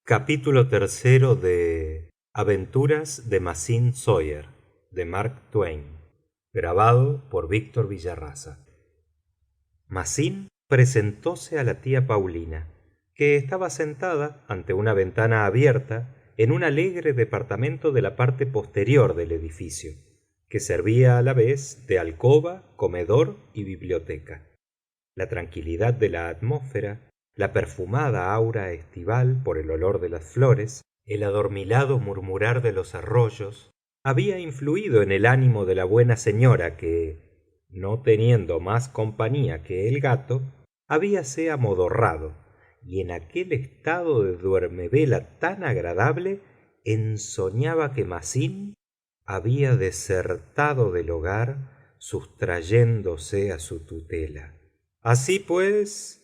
Capítulo tercero de Aventuras de Mazín Sawyer de Mark Twain. Grabado por Víctor Villarraza. Mazín presentóse a la tía Paulina, que estaba sentada ante una ventana abierta en un alegre departamento de la parte posterior del edificio, que servía a la vez de alcoba, comedor y biblioteca. La tranquilidad de la atmósfera, la perfumada aura estival por el olor de las flores, el adormilado murmurar de los arroyos, había influido en el ánimo de la buena señora que, no teniendo más compañía que el gato, habíase amodorrado, y en aquel estado de duermevela tan agradable ensoñaba que Mazín había desertado del hogar sustrayéndose a su tutela. Así pues,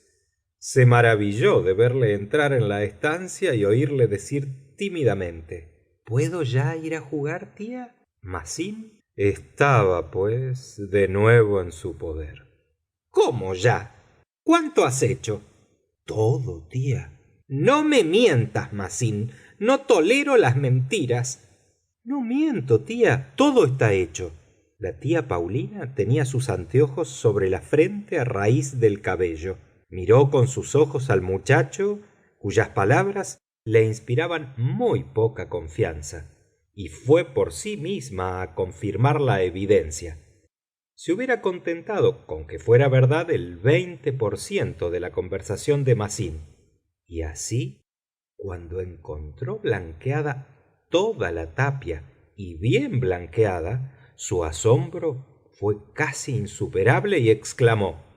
se maravilló de verle entrar en la estancia y oírle decir tímidamente: ¿Puedo ya ir a jugar, tía? Mazín estaba, pues, de nuevo en su poder. ¿Cómo ya? ¿Cuánto has hecho? Todo, tía. No me mientas, Mazín. No tolero las mentiras. No miento, tía. Todo está hecho. La tía Paulina tenía sus anteojos sobre la frente a raíz del cabello. Miró con sus ojos al muchacho, cuyas palabras le inspiraban muy poca confianza, y fue por sí misma a confirmar la evidencia. Se hubiera contentado con que fuera verdad el 20% de la conversación de Mazín. Y así, cuando encontró blanqueada toda la tapia y bien blanqueada, su asombro fue casi insuperable y exclamó: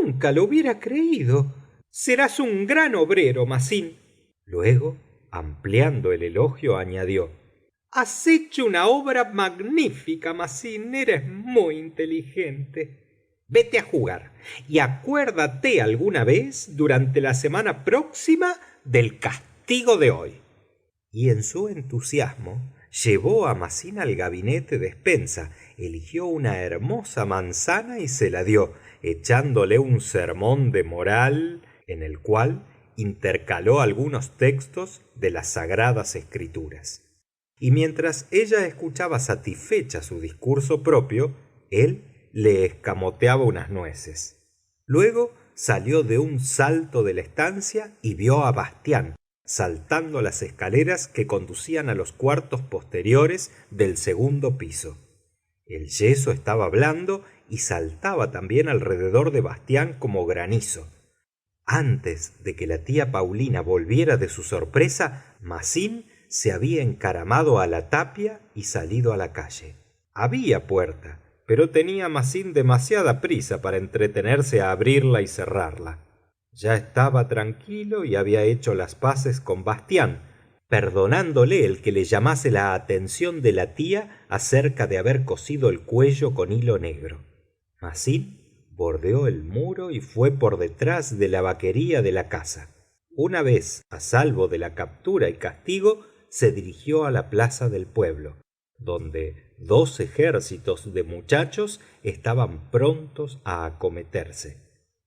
Nunca lo hubiera creído. Serás un gran obrero, Mazín. Luego, ampliando el elogio, añadió: Has hecho una obra magnífica, Mazín. Eres muy inteligente. Vete a jugar y acuérdate alguna vez durante la semana próxima del castigo de hoy. Y en su entusiasmo llevó a Mazín al gabinete de despensa, eligió una hermosa manzana y se la dio, echándole un sermón de moral en el cual intercaló algunos textos de las sagradas escrituras. Y mientras ella escuchaba satisfecha su discurso propio, él le escamoteaba unas nueces. Luego salió de un salto de la estancia y vio a Bastián saltando las escaleras que conducían a los cuartos posteriores del segundo piso. El yeso estaba blando y saltaba también alrededor de Bastián como granizo. Antes de que la tía Paulina volviera de su sorpresa, Mazín se había encaramado a la tapia y salido a la calle. Había puerta, pero tenía Mazín demasiada prisa para entretenerse a abrirla y cerrarla. Ya estaba tranquilo y había hecho las paces con Bastián, perdonándole el que le llamase la atención de la tía acerca de haber cosido el cuello con hilo negro. Mazín bordeó el muro y fue por detrás de la vaquería de la casa. Una vez a salvo de la captura y castigo, se dirigió a la plaza del pueblo, donde 2 ejércitos de muchachos estaban prontos a acometerse.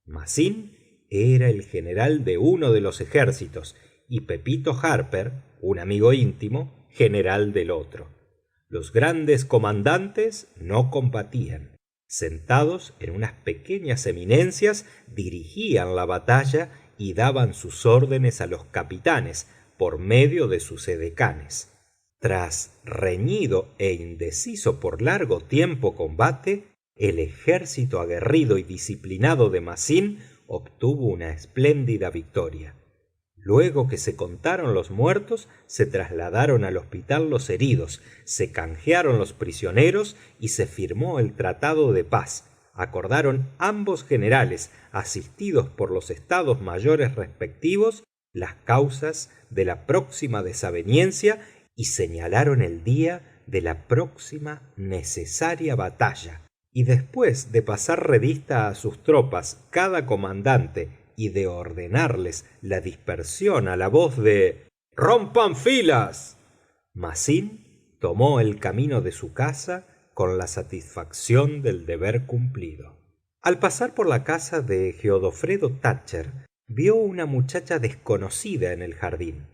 Mazín era el general de uno de los ejércitos y Pepito Harper, un amigo íntimo, general del otro. Los grandes comandantes no combatían. Sentados en unas pequeñas eminencias, dirigían la batalla y daban sus órdenes a los capitanes por medio de sus edecanes. Tras reñido e indeciso por largo tiempo combate, el ejército aguerrido y disciplinado de Mazín obtuvo una espléndida victoria. Luego que se contaron los muertos, se trasladaron al hospital los heridos, se canjearon los prisioneros y se firmó el tratado de paz. Acordaron ambos generales, asistidos por los estados mayores respectivos, las causas de la próxima desaveniencia y señalaron el día de la próxima necesaria batalla. Y después de pasar revista a sus tropas cada comandante y de ordenarles la dispersión a la voz de «¡Rompan filas!», Mazín tomó el camino de su casa con la satisfacción del deber cumplido. Al pasar por la casa de Geodofredo Thatcher, vio una muchacha desconocida en el jardín.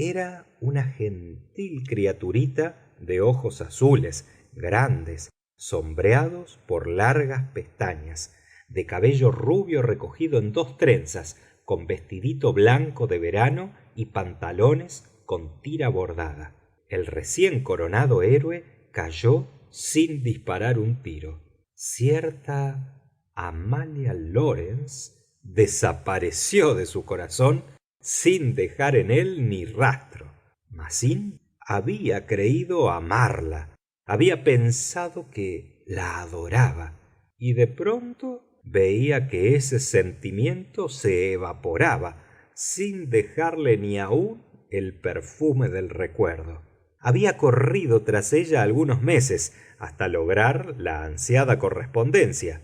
Era una gentil criaturita de ojos azules, grandes, sombreados por largas pestañas, de cabello rubio recogido en dos trenzas, con vestidito blanco de verano y pantalones con tira bordada. El recién coronado héroe cayó sin disparar un tiro. Cierta Amalia Lawrence desapareció de su corazón sin dejar en él ni rastro. Mazzin había creído amarla, había pensado que la adoraba, y de pronto veía que ese sentimiento se evaporaba sin dejarle ni aún el perfume del recuerdo. Había corrido tras ella algunos meses hasta lograr la ansiada correspondencia,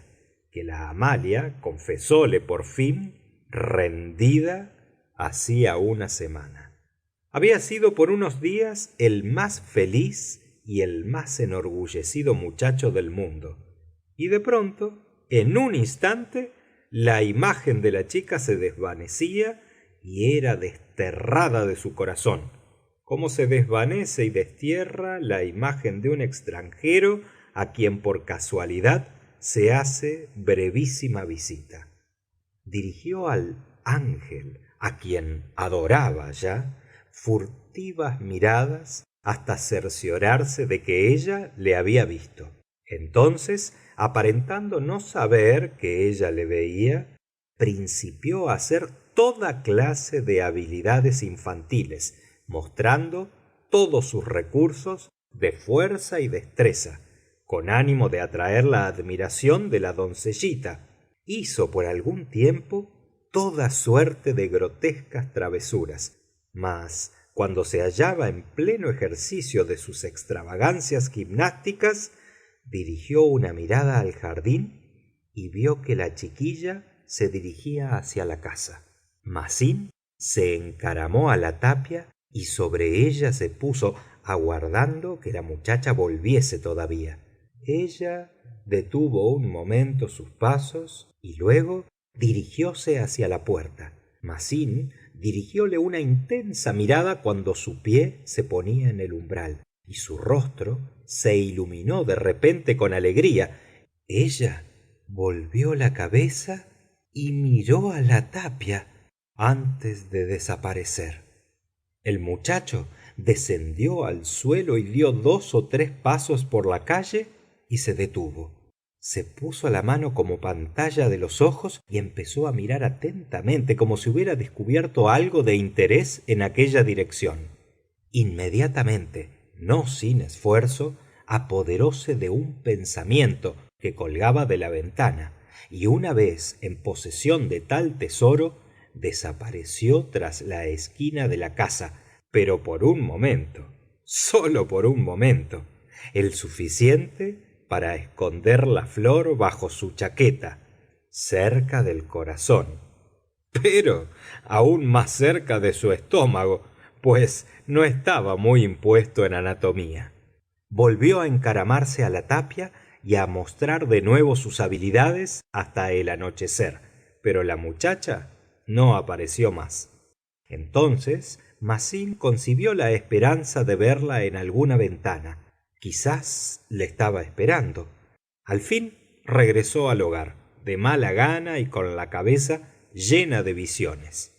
que la Amalia confesóle por fin rendida hacía una semana. Había sido por unos días el más feliz y el más enorgullecido muchacho del mundo, y de pronto, en un instante, la imagen de la chica se desvanecía y era desterrada de su corazón, como se desvanece y destierra la imagen de un extranjero a quien por casualidad se hace brevísima visita. Dirigió al ángel, a quien adoraba ya, furtivas miradas hasta cerciorarse de que ella le había visto. Entonces, aparentando no saber que ella le veía, principió a hacer toda clase de habilidades infantiles, mostrando todos sus recursos de fuerza y destreza, con ánimo de atraer la admiración de la doncellita. Hizo por algún tiempo toda suerte de grotescas travesuras, mas cuando se hallaba en pleno ejercicio de sus extravagancias gimnásticas, dirigió una mirada al jardín y vio que la chiquilla se dirigía hacia la casa. Mazzin se encaramó a la tapia y sobre ella se puso, aguardando que la muchacha volviese todavía. Ella detuvo un momento sus pasos y luego dirigióse hacia la puerta. Mazzin dirigióle una intensa mirada cuando su pie se ponía en el umbral, y su rostro se iluminó de repente con alegría. Ella volvió la cabeza y miró a la tapia antes de desaparecer. El muchacho descendió al suelo y dio 2 o 3 pasos por la calle y se detuvo. Se puso la mano como pantalla de los ojos y empezó a mirar atentamente, como si hubiera descubierto algo de interés en aquella dirección. Inmediatamente, no sin esfuerzo, apoderóse de un pensamiento que colgaba de la ventana, y una vez en posesión de tal tesoro, desapareció tras la esquina de la casa, pero por un momento, sólo por un momento, el suficiente para esconder la flor bajo su chaqueta, cerca del corazón, pero aún más cerca de su estómago, pues no estaba muy impuesto en anatomía. Volvió a encaramarse a la tapia y a mostrar de nuevo sus habilidades hasta el anochecer, pero la muchacha no apareció más. Entonces Mazzin concibió la esperanza de verla en alguna ventana. Quizás le estaba esperando. Al fin regresó al hogar, de mala gana y con la cabeza llena de visiones.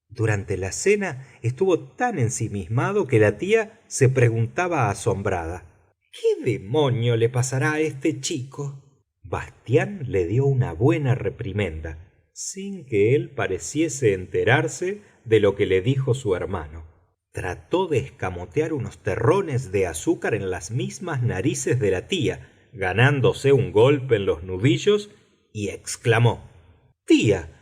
Durante la cena estuvo tan ensimismado que la tía se preguntaba asombrada: ¿qué demonio le pasará a este chico? Bastián le dio una buena reprimenda, sin que él pareciese enterarse de lo que le dijo su hermano. Trató de escamotear unos terrones de azúcar en las mismas narices de la tía, ganándose un golpe en los nudillos, y exclamó: tía,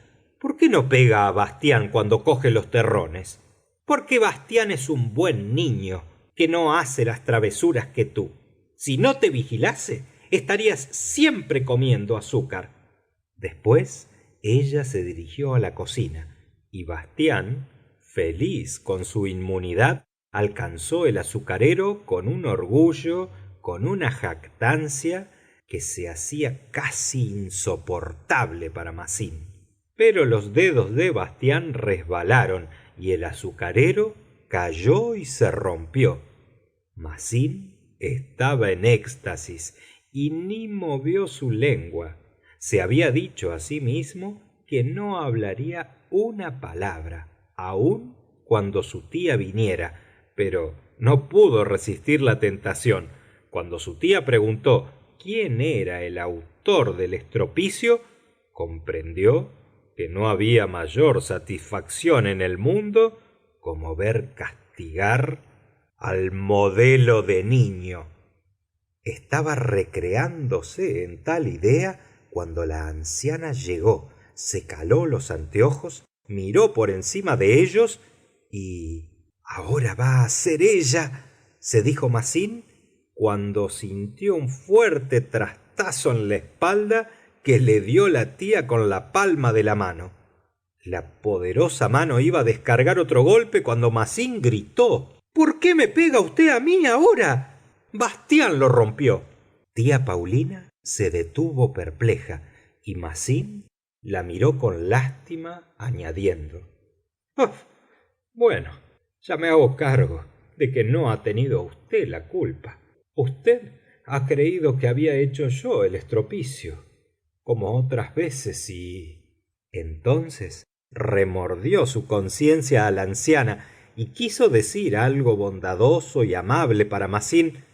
¿por qué no pega a Bastián cuando coge los terrones? Porque Bastián es un buen niño, que no hace las travesuras que tú. Si no te vigilase, estarías siempre comiendo azúcar. Después ella se dirigió a la cocina, y Bastián, feliz con su inmunidad, alcanzó el azucarero con un orgullo, con una jactancia que se hacía casi insoportable para Mazzin. Pero los dedos de Bastián resbalaron y el azucarero cayó y se rompió. Masin estaba en éxtasis y ni movió su lengua. Se había dicho a sí mismo que no hablaría una palabra, aun cuando su tía viniera, pero no pudo resistir la tentación. Cuando su tía preguntó quién era el autor del estropicio, comprendió que no había mayor satisfacción en el mundo como ver castigar al modelo de niño. Estaba recreándose en tal idea cuando la anciana llegó, se caló los anteojos, miró por encima de ellos y ahora va a ser ella, se dijo Masin cuando sintió un fuerte trastazo en la espalda que le dio la tía con la palma de la mano. La poderosa mano iba a descargar otro golpe cuando Masin gritó: ¿por qué me pega usted a mí ahora? Bastián lo rompió. Tía Paulina se detuvo perpleja y Masin la miró con lástima, añadiendo: "Ah, bueno, ya me hago cargo de que no ha tenido usted la culpa. Usted ha creído que había hecho yo el estropicio, como otras veces, y entonces remordió su conciencia a la anciana y quiso decir algo bondadoso y amable para Masin,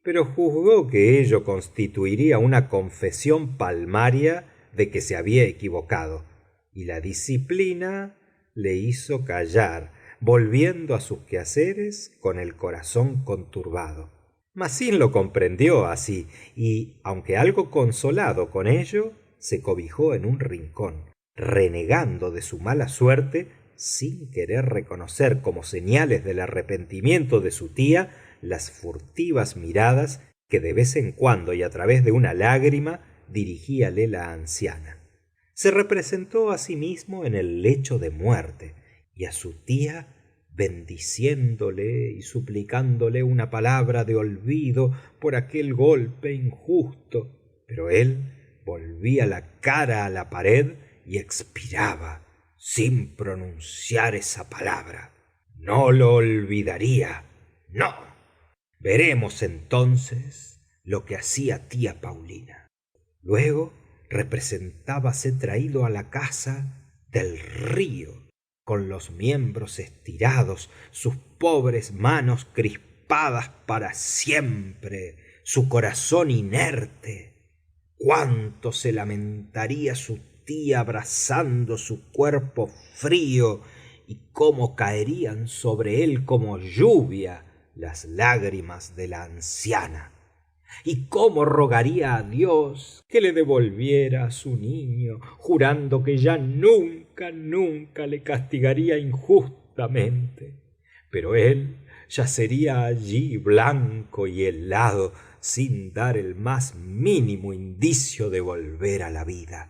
pero juzgó que ello constituiría una confesión palmaria de que se había equivocado, y la disciplina le hizo callar, volviendo a sus quehaceres con el corazón conturbado. Masin lo comprendió así, y, aunque algo consolado con ello, se cobijó en un rincón, renegando de su mala suerte, sin querer reconocer como señales del arrepentimiento de su tía las furtivas miradas que de vez en cuando y a través de una lágrima dirigíale la anciana. Se representó a sí mismo en el lecho de muerte y a su tía bendiciéndole y suplicándole una palabra de olvido por aquel golpe injusto, pero él volvía la cara a la pared y expiraba sin pronunciar esa palabra. No lo olvidaría, no. Veremos entonces lo que hacía tía Paulina. Luego representábase traído a la casa del río, con los miembros estirados, sus pobres manos crispadas para siempre, su corazón inerte. Cuánto se lamentaría su tía abrazando su cuerpo frío, y cómo caerían sobre él como lluvia las lágrimas de la anciana, y cómo rogaría a Dios que le devolviera a su niño, jurando que ya nunca, nunca le castigaría injustamente. Pero él yacería allí blanco y helado, sin dar el más mínimo indicio de volver a la vida.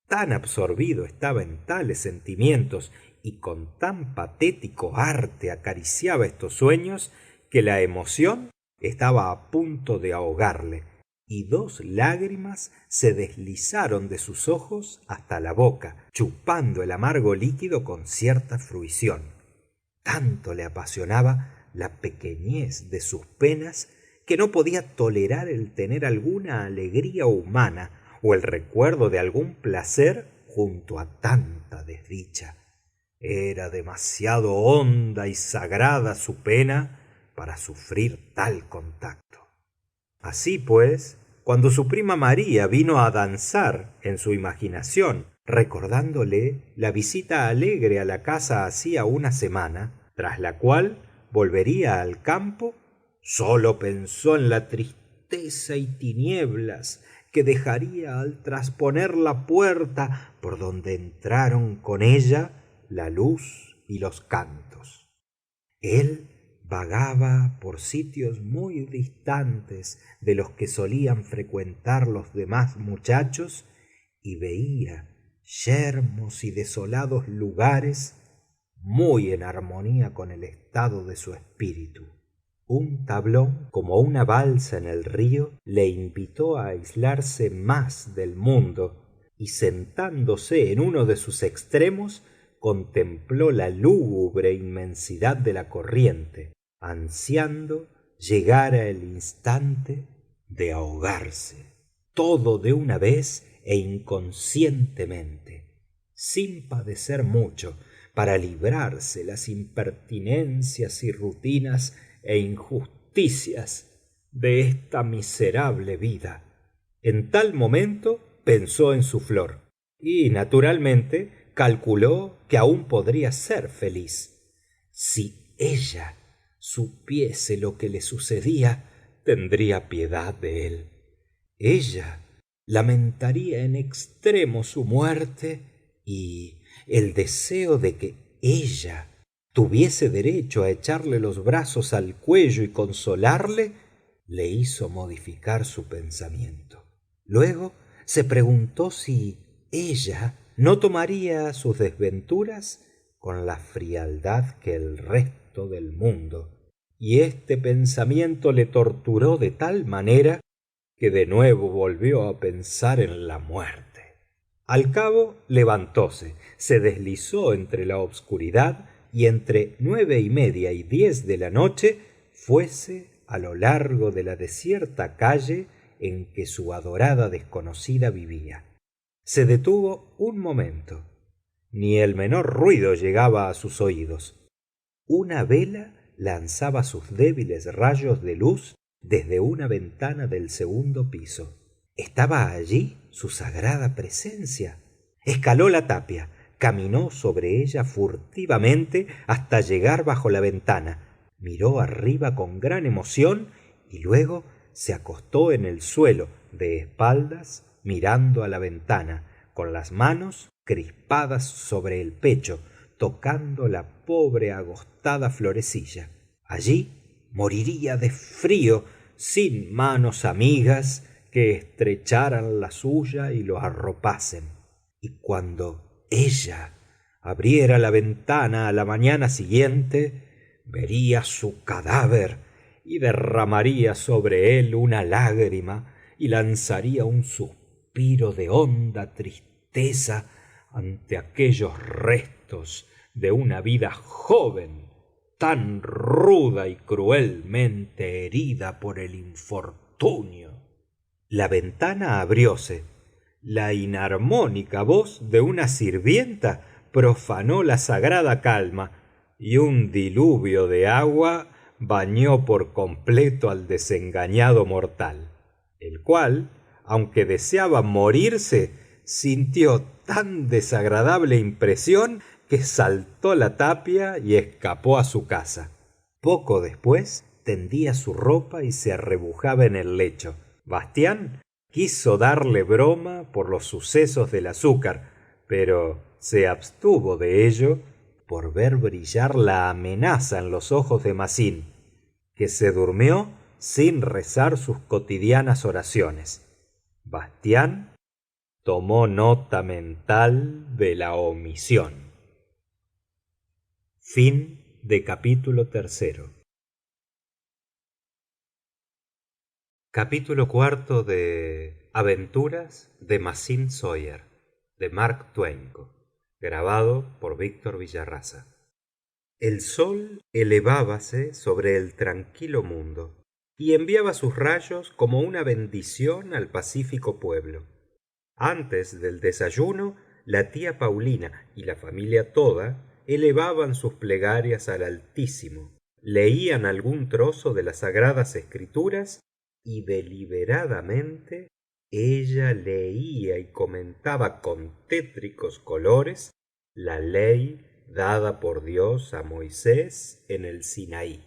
Tan absorbido estaba en tales sentimientos y con tan patético arte acariciaba estos sueños, que la emoción estaba a punto de ahogarle, y dos lágrimas se deslizaron de sus ojos hasta la boca, chupando el amargo líquido con cierta fruición. Tanto le apasionaba la pequeñez de sus penas que no podía tolerar el tener alguna alegría humana o el recuerdo de algún placer junto a tanta desdicha. Era demasiado honda y sagrada su pena para sufrir tal contacto. Así pues, cuando su prima María vino a danzar en su imaginación, recordándole la visita alegre a la casa hacía una semana, tras la cual volvería al campo, sólo pensó en la tristeza y tinieblas que dejaría al trasponer la puerta por donde entraron con ella la luz y los cantos. Él vagaba por sitios muy distantes de los que solían frecuentar los demás muchachos y veía yermos y desolados lugares muy en armonía con el estado de su espíritu. Un tablón, como una balsa en el río, le invitó a aislarse más del mundo, y sentándose en uno de sus extremos, contempló la lúgubre inmensidad de la corriente, ansiando llegara el instante de ahogarse, todo de una vez e inconscientemente, sin padecer mucho, para librarse las impertinencias y rutinas e injusticias de esta miserable vida. En tal momento pensó en su flor y, naturalmente, calculó que aún podría ser feliz. Si ella supiese lo que le sucedía, tendría piedad de él. Ella lamentaría en extremo su muerte y el deseo de que ella tuviese derecho a echarle los brazos al cuello y consolarle, le hizo modificar su pensamiento. Luego se preguntó si ella no tomaría sus desventuras con la frialdad que el resto del mundo, y este pensamiento le torturó de tal manera que de nuevo volvió a pensar en la muerte. Al cabo levantóse, se deslizó entre la obscuridad y entre 9:30 y 10 de la noche fuese a lo largo de la desierta calle en que su adorada desconocida vivía. Se detuvo un momento. Ni el menor ruido llegaba a sus oídos. Una vela lanzaba sus débiles rayos de luz desde una ventana del segundo piso. ¿Estaba allí su sagrada presencia? Escaló la tapia, caminó sobre ella furtivamente hasta llegar bajo la ventana, miró arriba con gran emoción y luego se acostó en el suelo, de espaldas, mirando a la ventana, con las manos crispadas sobre el pecho, tocando la pobre agostada florecilla. Allí moriría de frío, sin manos amigas que estrecharan la suya y lo arropasen. Y cuando ella abriera la ventana a la mañana siguiente, vería su cadáver y derramaría sobre él una lágrima y lanzaría un suspiro de honda tristeza ante aquellos restos de una vida joven, tan ruda y cruelmente herida por el infortunio. La ventana abrióse. La inarmónica voz de una sirvienta profanó la sagrada calma, y un diluvio de agua bañó por completo al desengañado mortal, el cual, aunque deseaba morirse, sintió tan desagradable impresión que saltó la tapia y escapó a su casa. Poco después tendía su ropa y se arrebujaba en el lecho. Bastián quiso darle broma por los sucesos del azúcar, pero se abstuvo de ello por ver brillar la amenaza en los ojos de Massín, que se durmió sin rezar sus cotidianas oraciones. Bastián tomó nota mental de la omisión. Fin de capítulo tercero. Capítulo cuarto de Aventuras de Massín Sawyer, de Mark Twain. Grabado por Víctor Villarraza. El sol elevábase sobre el tranquilo mundo y enviaba sus rayos como una bendición al pacífico pueblo. Antes del desayuno, la tía Paulina y la familia toda elevaban sus plegarias al Altísimo, leían algún trozo de las Sagradas Escrituras y deliberadamente ella leía y comentaba con tétricos colores la ley dada por Dios a Moisés en el Sinaí.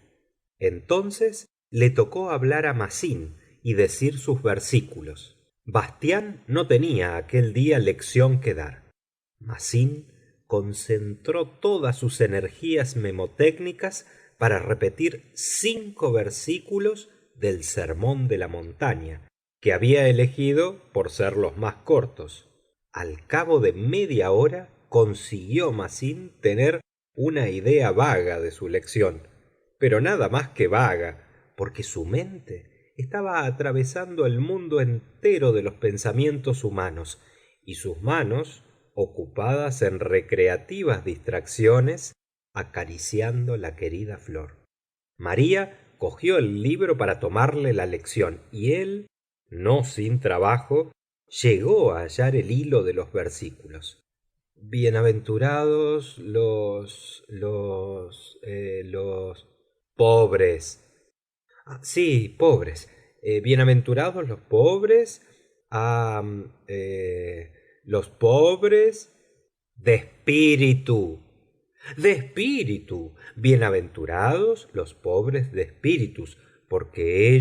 Entonces le tocó hablar a Massín y decir sus versículos. Bastián no tenía aquel día lección que dar. Massín concentró todas sus energías memotécnicas para repetir 5 versículos del Sermón de la Montaña, que había elegido por ser los más cortos. Al cabo de media hora consiguió Massín tener una idea vaga de su lección, pero nada más que vaga, porque su mente estaba atravesando el mundo entero de los pensamientos humanos, y sus manos ocupadas en recreativas distracciones, acariciando la querida flor. María cogió el libro para tomarle la lección y él, no sin trabajo, llegó a hallar el hilo de los versículos. Bienaventurados los pobres. Ah, sí, pobres. Bienaventurados los pobres, ah, los pobres de espíritu. De espíritu. Bienaventurados los pobres de espíritus, porque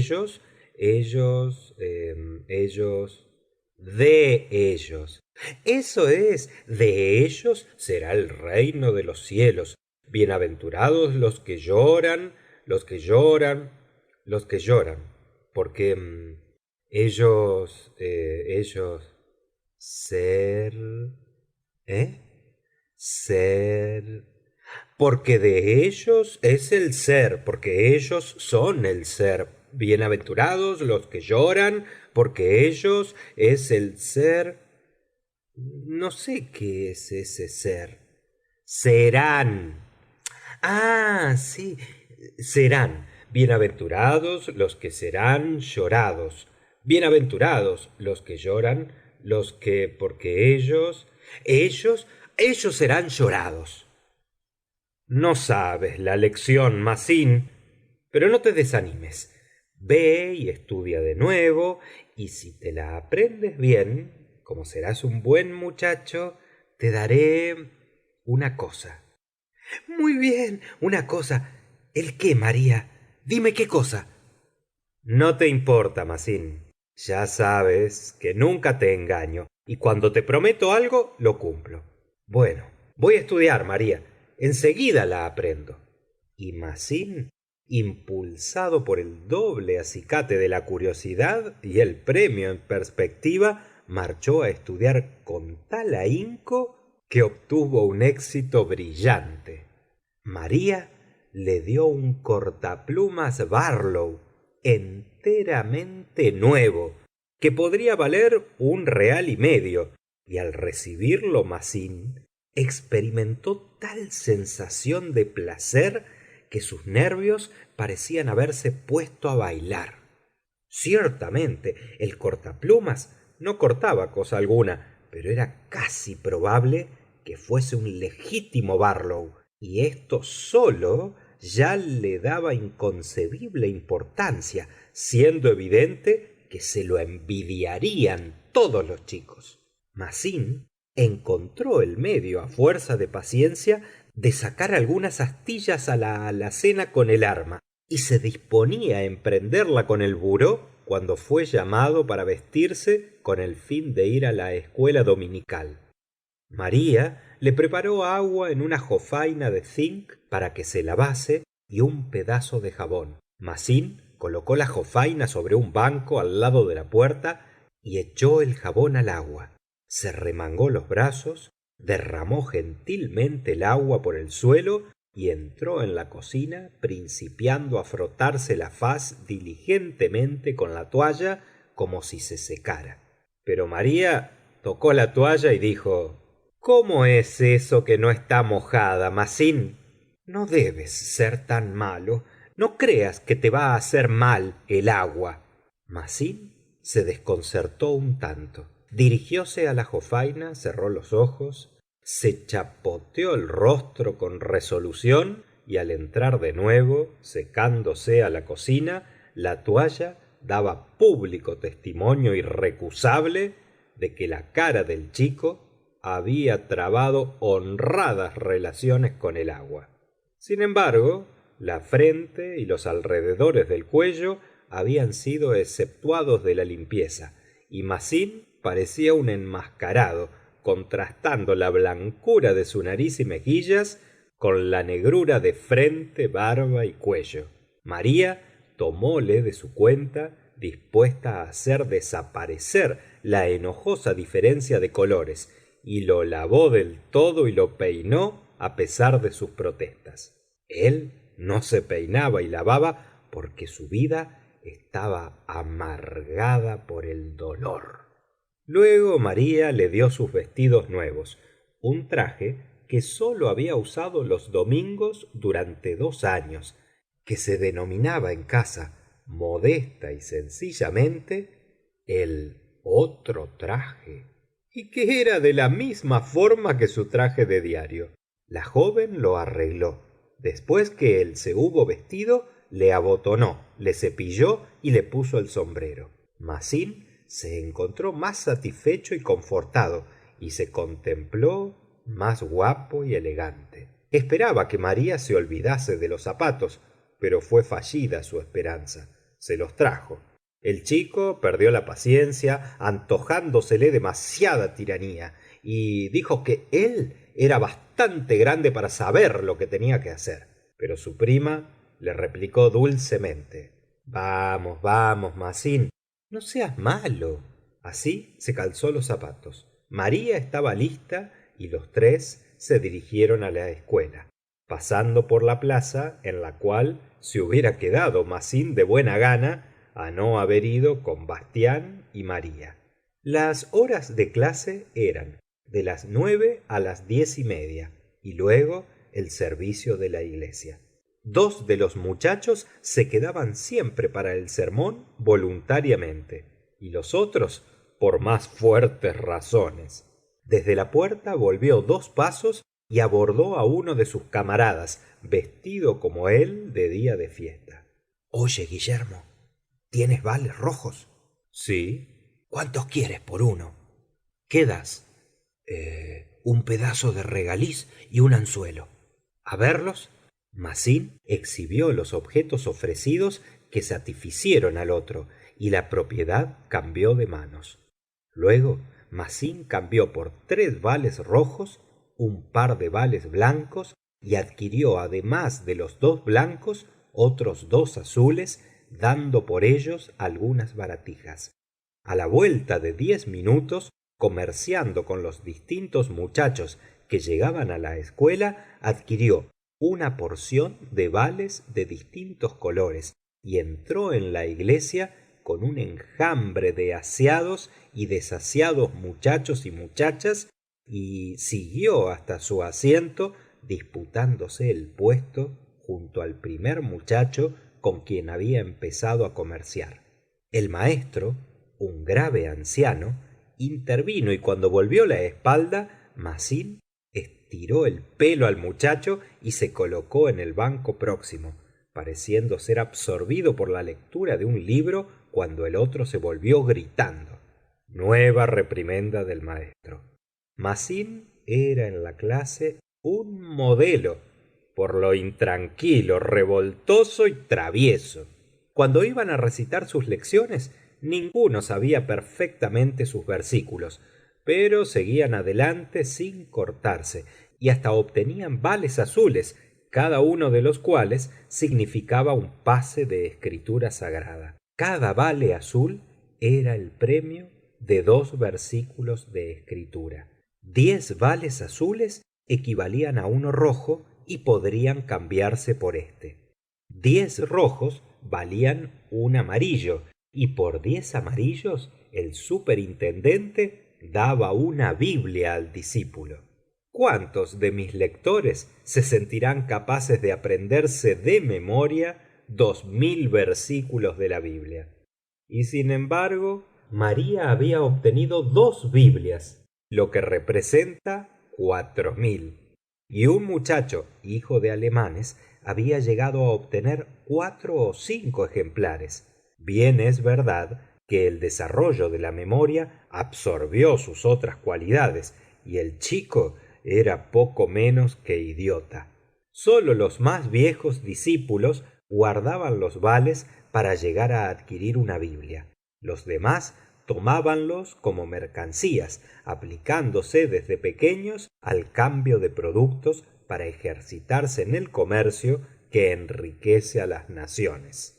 de ellos. Eso es, de ellos será el reino de los cielos. Bienaventurados los que lloran, los que lloran, los que lloran, porque ellos ser, ¿eh? Ser, porque de ellos es el ser, porque ellos son el ser. Bienaventurados los que lloran, porque ellos es el ser. No sé qué es ese ser. Serán. Ah, sí, serán. Bienaventurados los que serán llorados. Bienaventurados los que lloran, los que, porque ellos serán llorados. No sabes la lección, Masín, pero no te desanimes. Ve y estudia de nuevo, y si te la aprendes bien, como serás un buen muchacho, te daré una cosa. Muy bien, una cosa. ¿El qué, María? Dime qué cosa. No te importa, Masín. Ya sabes que nunca te engaño, y cuando te prometo algo, lo cumplo. Bueno, voy a estudiar, María. Enseguida la aprendo. Y Masín, impulsado por el doble acicate de la curiosidad y el premio en perspectiva, marchó a estudiar con tal ahínco que obtuvo un éxito brillante. María le dio un cortaplumas Barlow enteramente nuevo, que podría valer un real y medio, y al recibirlo Masín experimentó tal sensación de placer que sus nervios parecían haberse puesto a bailar. Ciertamente, el cortaplumas no cortaba cosa alguna, pero era casi probable que fuese un legítimo Barlow, y esto sólo ya le daba inconcebible importancia, siendo evidente que se lo envidiarían todos los chicos. Masín encontró el medio, a fuerza de paciencia, de sacar algunas astillas a la alacena con el arma, y se disponía a emprenderla con el buró cuando fue llamado para vestirse con el fin de ir a la escuela dominical. María le preparó agua en una jofaina de zinc para que se lavase y un pedazo de jabón. Masín colocó la jofaina sobre un banco al lado de la puerta y echó el jabón al agua. Se remangó los brazos, derramó gentilmente el agua por el suelo y entró en la cocina, principiando a frotarse la faz diligentemente con la toalla como si se secara. Pero María tocó la toalla y dijo: ¿cómo es eso que no está mojada, Masín? No debes ser tan malo. No creas que te va a hacer mal el agua. Masín se desconcertó un tanto. Dirigióse a la jofaina, cerró los ojos, se chapoteó el rostro con resolución y al entrar de nuevo, secándose a la cocina, la toalla daba público testimonio irrecusable de que la cara del chico había trabado honradas relaciones con el agua. Sin embargo, la frente y los alrededores del cuello habían sido exceptuados de la limpieza, y Masín parecía un enmascarado, contrastando la blancura de su nariz y mejillas con la negrura de frente, barba y cuello. María tomóle de su cuenta, dispuesta a hacer desaparecer la enojosa diferencia de colores, y lo lavó del todo y lo peinó a pesar de sus protestas. Él no se peinaba y lavaba porque su vida estaba amargada por el dolor. Luego María le dio sus vestidos nuevos, un traje que sólo había usado los domingos durante 2 años, que se denominaba en casa, modesta y sencillamente, el otro traje, y que era de la misma forma que su traje de diario. La joven lo arregló. Después que él se hubo vestido, le abotonó, le cepilló y le puso el sombrero. Masin se encontró más satisfecho y confortado, y se contempló más guapo y elegante. Esperaba que María se olvidase de los zapatos, pero fue fallida su esperanza. Se los trajo. El chico perdió la paciencia, antojándosele demasiada tiranía, y dijo que él era bastante grande para saber lo que tenía que hacer. Pero su prima le replicó dulcemente: vamos, vamos, Masín, no seas malo. Así se calzó los zapatos. María estaba lista y los tres se dirigieron a la escuela, pasando por la plaza en la cual se hubiera quedado Masín de buena gana a no haber ido con Bastián y María. Las horas de clase eran de las 9 a las 10:30, y luego el servicio de la iglesia. Dos de los muchachos se quedaban siempre para el sermón voluntariamente, y los otros por más fuertes razones. Desde la puerta volvió 2 pasos y abordó a uno de sus camaradas, vestido como él de día de fiesta. Oye, Guillermo, ¿tienes vales rojos? Sí. ¿Cuántos quieres por uno? ¿Qué das? Un pedazo de regaliz y un anzuelo. ¿A verlos? Masín exhibió los objetos ofrecidos, que satisficieron al otro, y la propiedad cambió de manos. Luego Masín cambió por 3 vales rojos, un par de vales blancos, y adquirió, además de los 2 blancos, otros 2 azules, dando por ellos algunas baratijas. A la vuelta de 10 minutos, comerciando con los distintos muchachos que llegaban a la escuela, adquirió una porción de vales de distintos colores, y entró en la iglesia con un enjambre de aseados y desasiados muchachos y muchachas, y siguió hasta su asiento, disputándose el puesto junto al primer muchacho con quien había empezado a comerciar. El maestro, un grave anciano, intervino, y cuando volvió la espalda, Masín estiró el pelo al muchacho y se colocó en el banco próximo, pareciendo ser absorbido por la lectura de un libro, cuando el otro se volvió gritando. Nueva reprimenda del maestro. Masín era en la clase un modelo por lo intranquilo, revoltoso y travieso. Cuando iban a recitar sus lecciones, ninguno sabía perfectamente sus versículos, pero seguían adelante sin cortarse, y hasta obtenían vales azules, cada uno de los cuales significaba un pase de escritura sagrada. Cada vale azul era el premio de 2 versículos de escritura. 10 vales azules equivalían a uno rojo y podrían cambiarse por este. 10 rojos valían un amarillo, y por 10 amarillos el superintendente daba una Biblia al discípulo. ¿Cuántos de mis lectores se sentirán capaces de aprenderse de memoria 2000 versículos de la Biblia? Y sin embargo, María había obtenido 2 Biblias, lo que representa 4000. Y un muchacho, hijo de alemanes, había llegado a obtener 4 o 5 ejemplares. Bien es verdad que el desarrollo de la memoria absorbió sus otras cualidades, y el chico era poco menos que idiota. Sólo los más viejos discípulos guardaban los vales para llegar a adquirir una Biblia. Los demás tomábanlos como mercancías, aplicándose desde pequeños al cambio de productos para ejercitarse en el comercio que enriquece a las naciones.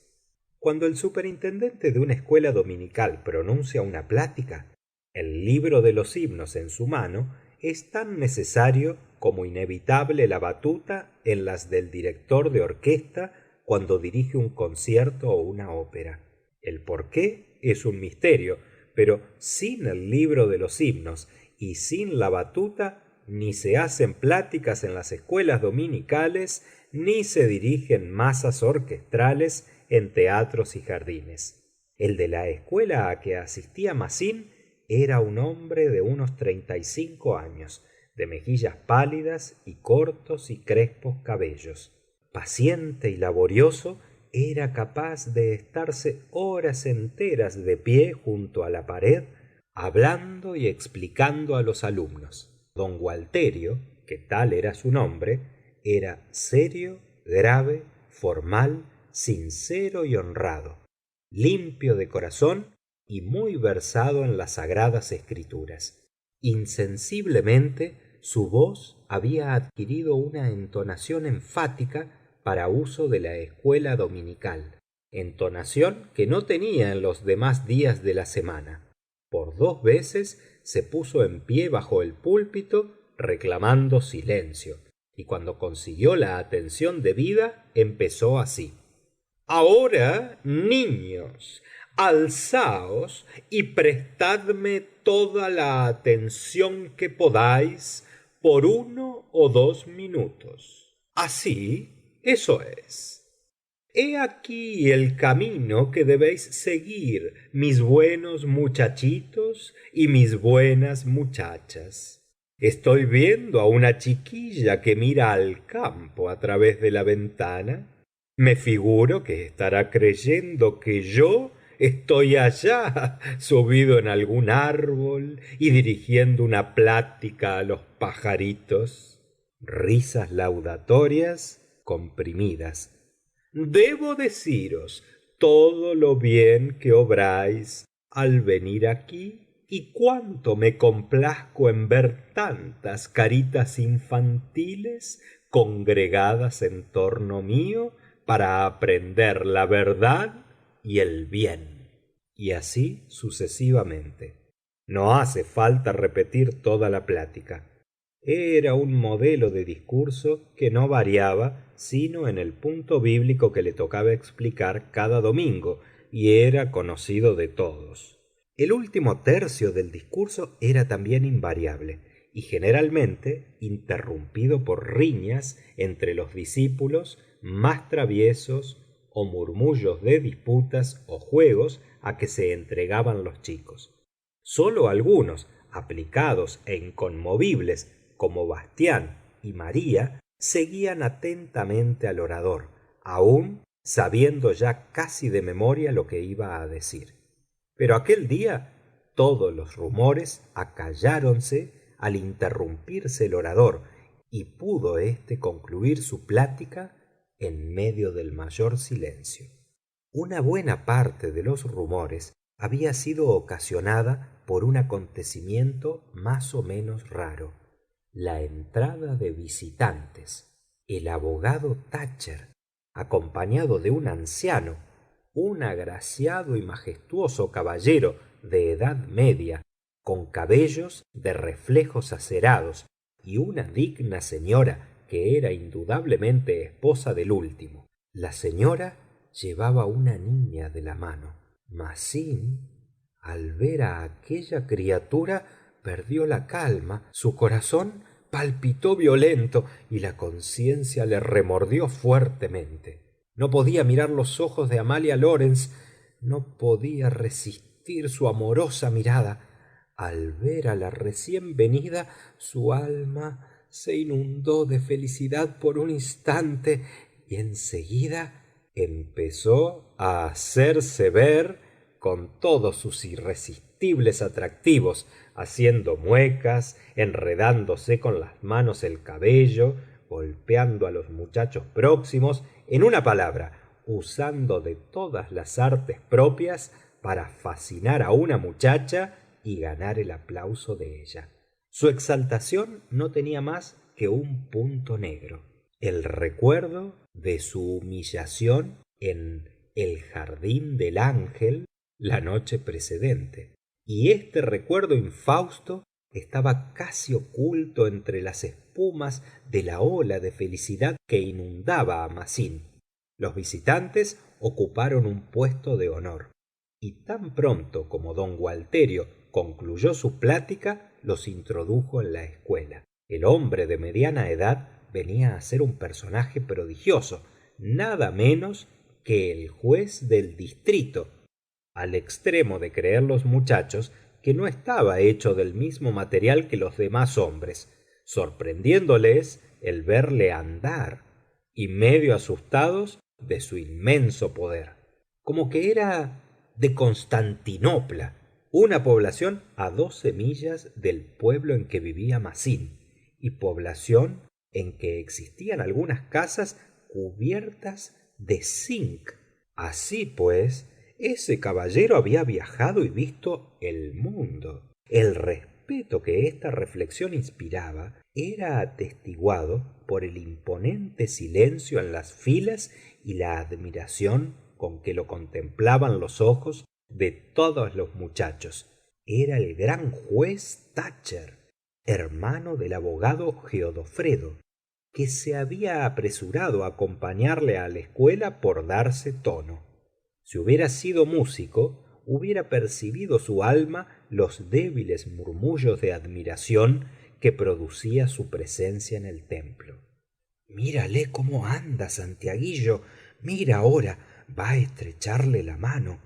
Cuando el superintendente de una escuela dominical pronuncia una plática, el libro de los himnos en su mano, es tan necesario como inevitable la batuta en las del director de orquesta cuando dirige un concierto o una ópera. El por qué es un misterio, pero sin el libro de los himnos y sin la batuta ni se hacen pláticas en las escuelas dominicales, ni se dirigen masas orquestrales en teatros y jardines. El de la escuela a que asistía Massín era un hombre de unos 35 años, de mejillas pálidas y cortos y crespos cabellos. Paciente y laborioso, era capaz de estarse horas enteras de pie junto a la pared, hablando y explicando a los alumnos. Don Gualterio, que tal era su nombre, era serio, grave, formal, sincero y honrado, limpio de corazón y muy versado en las sagradas escrituras. Insensiblemente su voz había adquirido una entonación enfática para uso de la escuela dominical, entonación que no tenía en los demás días de la semana. Por 2 veces se puso en pie bajo el púlpito reclamando silencio, y cuando consiguió la atención debida empezó así: ahora, niños, alzaos y prestadme toda la atención que podáis por 1 o 2 minutos. Así, eso es. He aquí el camino que debéis seguir, mis buenos muchachitos y mis buenas muchachas. Estoy viendo a una chiquilla que mira al campo a través de la ventana. Me figuro que estará creyendo que yo estoy allá, subido en algún árbol y dirigiendo una plática a los pajaritos. Risas laudatorias comprimidas. Debo deciros todo lo bien que obráis al venir aquí y cuánto me complazco en ver tantas caritas infantiles congregadas en torno mío para aprender la verdad y el bien. Y así sucesivamente. No hace falta repetir toda la plática. Era un modelo de discurso que no variaba sino en el punto bíblico que le tocaba explicar cada domingo, y era conocido de todos. El último tercio del discurso era también invariable, y generalmente interrumpido por riñas entre los discípulos más traviesos o murmullos de disputas o juegos a que se entregaban los chicos. Sólo algunos, aplicados e inconmovibles, como Bastián y María, seguían atentamente al orador, aun sabiendo ya casi de memoria lo que iba a decir. Pero aquel día todos los rumores acalláronse al interrumpirse el orador, y pudo éste concluir su plática en medio del mayor silencio. Una buena parte de los rumores había sido ocasionada por un acontecimiento más o menos raro: la entrada de visitantes. El abogado Thatcher, acompañado de un anciano, un agraciado y majestuoso caballero de edad media, con cabellos de reflejos acerados, y una digna señora que era indudablemente esposa del último. La señora llevaba una niña de la mano. Massín, al ver a aquella criatura, perdió la calma, su corazón palpitó violento y la conciencia le remordió fuertemente. No podía mirar los ojos de Amalia Lawrence, no podía resistir su amorosa mirada. Al ver a la recién venida, su alma se inundó de felicidad por un instante y enseguida empezó a hacerse ver con todos sus irresistibles atractivos, haciendo muecas, enredándose con las manos el cabello, golpeando a los muchachos próximos, en una palabra, usando de todas las artes propias para fascinar a una muchacha y ganar el aplauso de ella. Su exaltación no tenía más que un punto negro: el recuerdo de su humillación en el jardín del Ángel la noche precedente. Y este recuerdo infausto estaba casi oculto entre las espumas de la ola de felicidad que inundaba a Massín. Los visitantes ocuparon un puesto de honor, y tan pronto como don Gualterio concluyó su plática, los introdujo en la escuela. El hombre de mediana edad venía a ser un personaje prodigioso, nada menos que el juez del distrito, al extremo de creer los muchachos que no estaba hecho del mismo material que los demás hombres, sorprendiéndoles el verle andar y medio asustados de su inmenso poder, como que era de Constantinopla, una población a 12 millas del pueblo en que vivía Massín, y población en que existían algunas casas cubiertas de zinc. Así pues, ese caballero había viajado y visto el mundo. El respeto que esta reflexión inspiraba era atestiguado por el imponente silencio en las filas y la admiración con que lo contemplaban los ojos de todos los muchachos. Era el gran juez Thatcher, hermano del abogado Geodofredo, que se había apresurado a acompañarle a la escuela por darse tono. Si hubiera sido músico, hubiera percibido su alma los débiles murmullos de admiración que producía su presencia en el templo. Mírale cómo anda, Santiaguillo. Mira ahora, va a estrecharle la mano.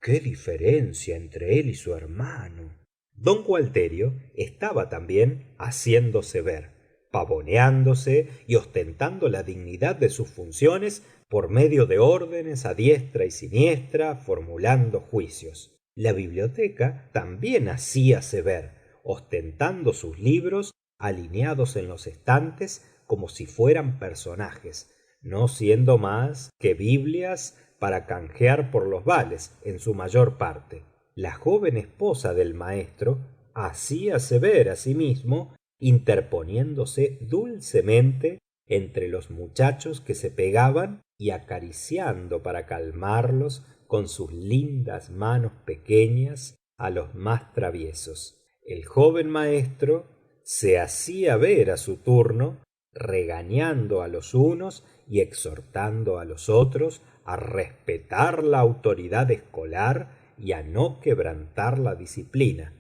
Qué diferencia entre él y su hermano. Don Gualterio estaba también haciéndose ver, pavoneándose y ostentando la dignidad de sus funciones por medio de órdenes a diestra y siniestra, formulando juicios. La biblioteca también hacíase ver, ostentando sus libros alineados en los estantes como si fueran personajes, no siendo más que Biblias para canjear por los vales en su mayor parte. La joven esposa del maestro hacíase ver asimismo, interponiéndose dulcemente entre los muchachos que se pegaban y acariciando para calmarlos con sus lindas manos pequeñas a los más traviesos. El joven maestro se hacía ver a su turno, regañando a los unos y exhortando a los otros a respetar la autoridad escolar y a no quebrantar la disciplina.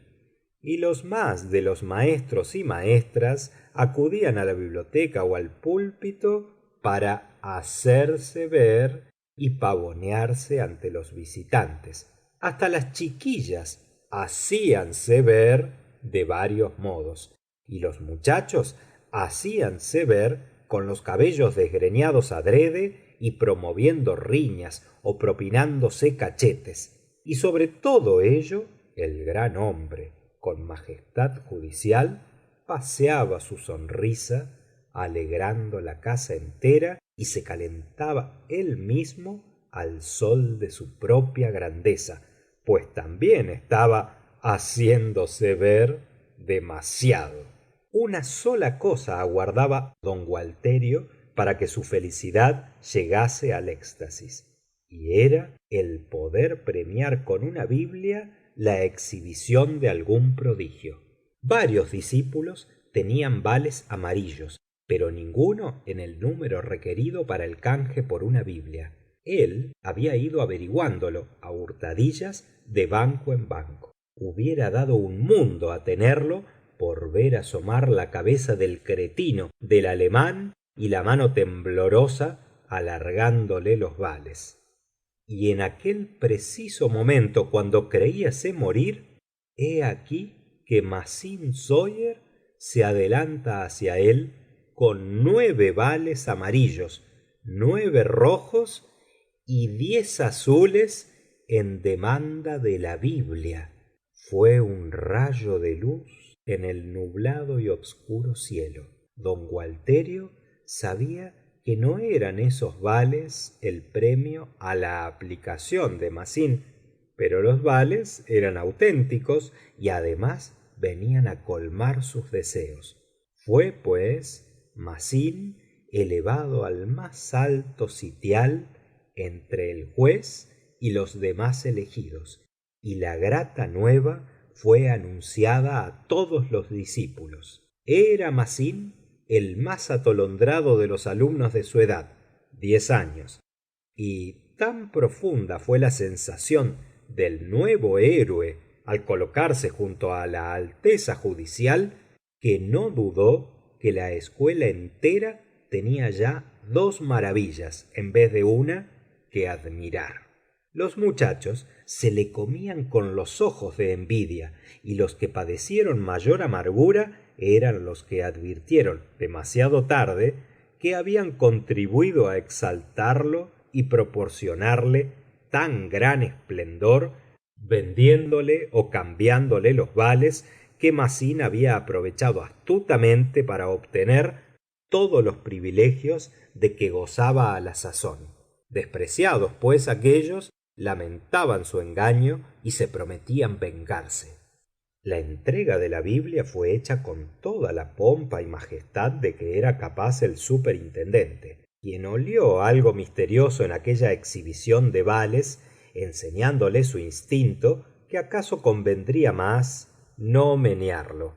Y los más de los maestros y maestras acudían a la biblioteca o al púlpito para hacerse ver y pavonearse ante los visitantes. Hasta las chiquillas hacíanse ver de varios modos, y los muchachos hacíanse ver con los cabellos desgreñados adrede y promoviendo riñas o propinándose cachetes. Y sobre todo ello, el gran hombre, con majestad judicial, paseaba su sonrisa, alegrando la casa entera, y se calentaba él mismo al sol de su propia grandeza, pues también estaba haciéndose ver demasiado. Una sola cosa aguardaba don Gualterio para que su felicidad llegase al éxtasis, y era el poder premiar con una Biblia la exhibición de algún prodigio. Varios discípulos tenían vales amarillos, pero ninguno en el número requerido para el canje por una Biblia. Él había ido averiguándolo a hurtadillas de banco en banco. Hubiera dado un mundo a tenerlo por ver asomar la cabeza del cretino del alemán y la mano temblorosa alargándole los vales. Y en aquel preciso momento, cuando creíase morir, he aquí que Massín Sawyer se adelanta hacia él con 9 vales amarillos, 9 rojos y 10 azules en demanda de la Biblia. Fue un rayo de luz en el nublado y obscuro cielo. Don Gualterio sabía que no eran esos vales el premio a la aplicación de Massín, pero los vales eran auténticos y además venían a colmar sus deseos. Fue, pues, Massín elevado al más alto sitial entre el juez y los demás elegidos, y la grata nueva fue anunciada a todos los discípulos. Era Massín el más atolondrado de los alumnos de su edad, 10 años, y tan profunda fue la sensación del nuevo héroe al colocarse junto a la Alteza Judicial que no dudó que la escuela entera tenía ya dos maravillas en vez de una que admirar. Los muchachos se le comían con los ojos de envidia, y los que padecieron mayor amargura eran los que advirtieron demasiado tarde que habían contribuido a exaltarlo y proporcionarle tan gran esplendor, vendiéndole o cambiándole los vales que Massín había aprovechado astutamente para obtener todos los privilegios de que gozaba a la sazón. Despreciados pues aquellos, lamentaban su engaño y se prometían vengarse. La entrega de la Biblia fue hecha con toda la pompa y majestad de que era capaz el superintendente, quien olió algo misterioso en aquella exhibición de vales, enseñándole su instinto que acaso convendría más no menearlo.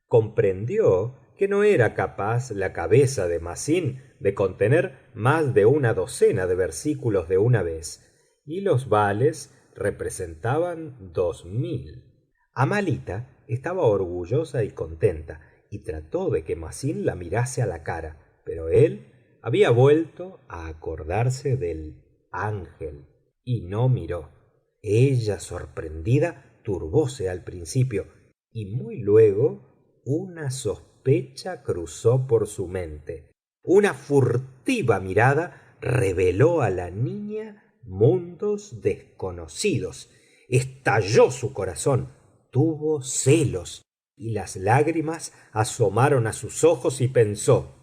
Comprendió que no era capaz la cabeza de Massín de contener más de una docena de versículos de una vez, y los vales representaban 2000. Amalita estaba orgullosa y contenta, y trató de que Massín la mirase a la cara, pero él había vuelto a acordarse del ángel y no miró. Ella, sorprendida, turbóse al principio, y muy luego una sospecha cruzó por su mente. Una furtiva mirada reveló a la niña mundos desconocidos. Estalló su corazón, tuvo celos, y las lágrimas asomaron a sus ojos y pensó: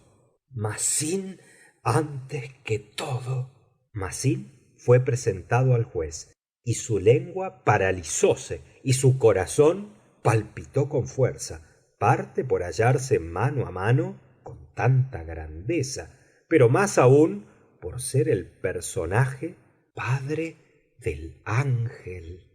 Massín antes que todo. Massín fue presentado al juez, y su lengua paralizóse y su corazón palpitó con fuerza, parte por hallarse mano a mano con tanta grandeza, pero más aún por ser el personaje padre del ángel.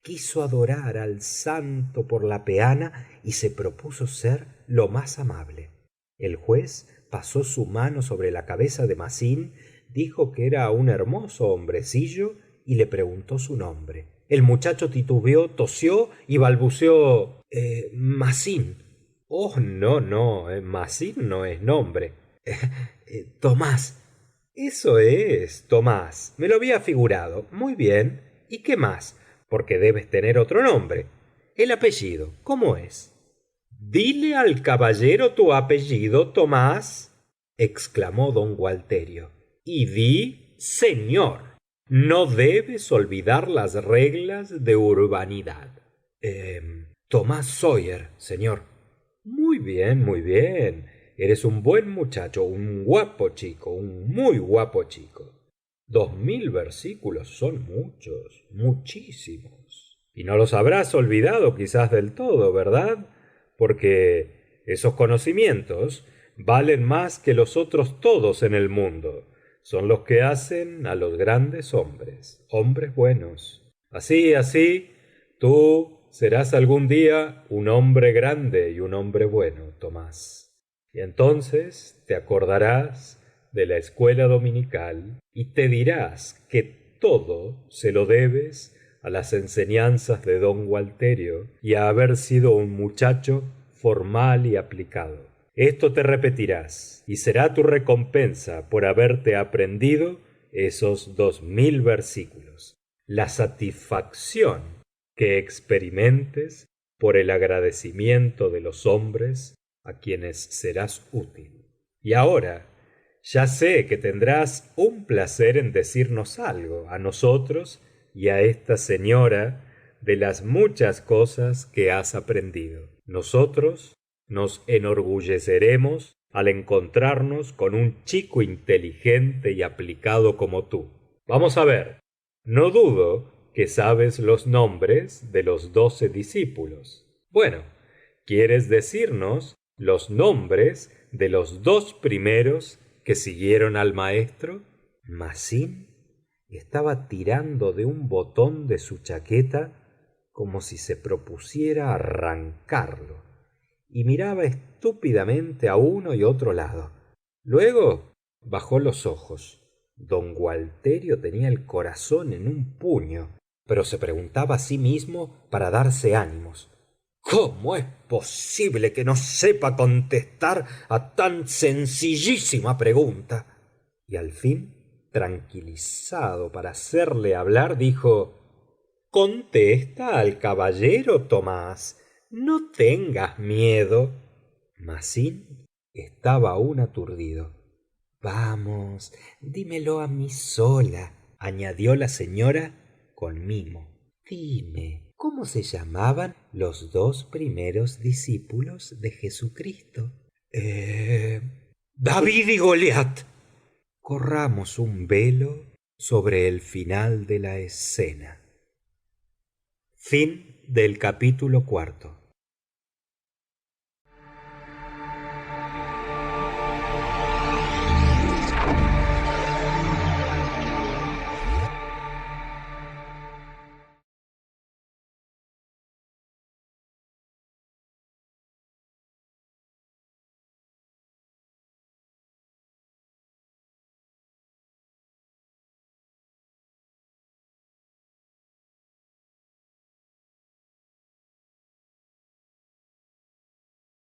Quiso adorar al santo por la peana y se propuso ser lo más amable. El juez pasó su mano sobre la cabeza de Massín, dijo que era un hermoso hombrecillo y le preguntó su nombre. El muchacho titubeó, tosió y balbuceó: Massín. Oh, no, no, Massín no es nombre. Tomás. Eso es, Tomás. Me lo había figurado. Muy bien. ¿Y qué más? Porque debes tener otro nombre. El apellido, ¿cómo es? Dile al caballero tu apellido, Tomás, exclamó don Gualterio, y di señor. No debes olvidar las reglas de urbanidad. Tomás Sawyer, señor. Muy bien, muy bien. Eres un buen muchacho, un guapo chico, un muy guapo chico. 2000 versículos son muchos, muchísimos. Y no los habrás olvidado quizás del todo, ¿verdad? Porque esos conocimientos valen más que los otros todos en el mundo. Son los que hacen a los grandes hombres, hombres buenos. Así, así, tú serás algún día un hombre grande y un hombre bueno, Tomás. Y entonces te acordarás de la escuela dominical y te dirás que todo se lo debes a las enseñanzas de don Gualterio y a haber sido un muchacho formal y aplicado. Esto te repetirás y será tu recompensa por haberte aprendido esos 2000 versículos. La satisfacción que experimentes por el agradecimiento de los hombres a quienes serás útil. Y ahora, ya sé que tendrás un placer en decirnos algo a nosotros y a esta señora de las muchas cosas que has aprendido. Nosotros nos enorgulleceremos al encontrarnos con un chico inteligente y aplicado como tú. Vamos a ver, no dudo que sabes los nombres de los 12 discípulos. Bueno, ¿quieres decirnos los nombres de los dos primeros que siguieron al maestro? Massín estaba tirando de un botón de su chaqueta como si se propusiera arrancarlo, y miraba estúpidamente a uno y otro lado. Luego bajó los ojos. Don Gualterio tenía el corazón en un puño, pero se preguntaba a sí mismo para darse ánimos: ¿Cómo es posible que no sepa contestar a tan sencillísima pregunta? Y al fin, tranquilizado para hacerle hablar, dijo: contesta al caballero, Tomás. No tengas miedo. Masín estaba aún aturdido. Vamos, dímelo a mí sola, añadió la señora con mimo. Dime, ¿cómo se llamaban los dos primeros discípulos de Jesucristo? David y Goliat. Corramos un velo sobre el final de la escena. Fin del capítulo 4.